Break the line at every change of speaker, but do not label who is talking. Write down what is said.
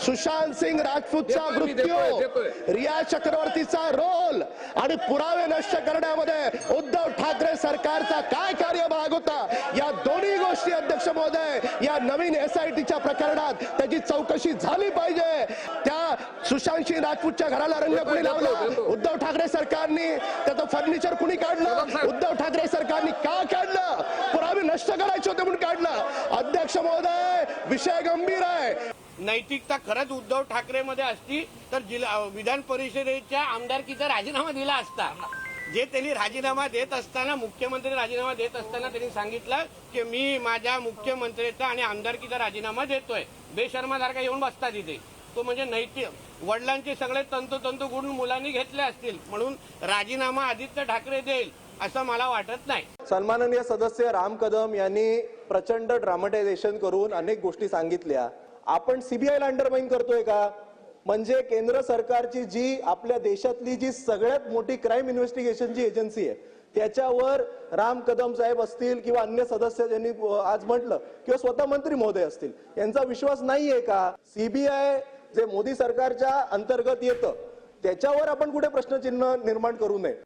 सुशांत सिंग राजपूतचा मृत्यू, रिया चक्रवर्तीचा रोल आणि पुरावे नष्ट करण्यामध्ये उद्धव ठाकरे सरकारचा काय कार्यभाग होता, या दोन्ही गोष्टी अध्यक्ष महोदय या नवीन SITच्या प्रकरणात त्याची चौकशी झाली पाहिजे। त्या सुशांत सिंग राजपूतच्या घराला रंग कुणी लावला? उद्धव ठाकरे सरकारने त्याचं फर्निचर कुणी काढलं? उद्धव ठाकरे सरकारने का काढलं? पुरावे नष्ट करायचे होते म्हणून काढलं। अध्यक्ष महोदय, विषय गंभीर आहे।
नैतिकता खरंच उद्धव ठाकरे मध्ये असती तर विधान परिषदेच्या आमदारकीचा राजीनामा दिला असता। जे त्यांनी राजीनामा देत असताना, मुख्यमंत्री राजीनामा देत असताना त्यांनी सांगितलं की मी माझ्या मुख्यमंत्र्याचा आणि आमदारकीचा राजीनामा देतोय। बेशर्मासारखा येऊन बसता तिथे तो म्हणजे नैतिक, वडिलांचे सगळे तंतोतंत गुण मुलांनी घेतले असतील म्हणून राजीनामा आदित्य ठाकरे देईल असं मला वाटत नाही।
सन्माननीय सदस्य राम कदम यांनी प्रचंड ड्रामटायझेशन करून अनेक गोष्टी सांगितल्या। आपण सीबीआयला अंडरमाइन करतोय का? म्हणजे केंद्र सरकारची जी आपल्या देशातली जी सगळ्यात मोठी क्राईम इन्व्हेस्टिगेशनची एजन्सी आहे त्याच्यावर राम कदम साहेब असतील किंवा अन्य सदस्य ज्यांनी आज म्हटलं किंवा स्वतः मंत्री महोदय असतील यांचा विश्वास नाहीये का? सीबीआय जे मोदी सरकारच्या अंतर्गत येतं त्याच्यावर आपण कुठे प्रश्नचिन्ह निर्माण करू नये।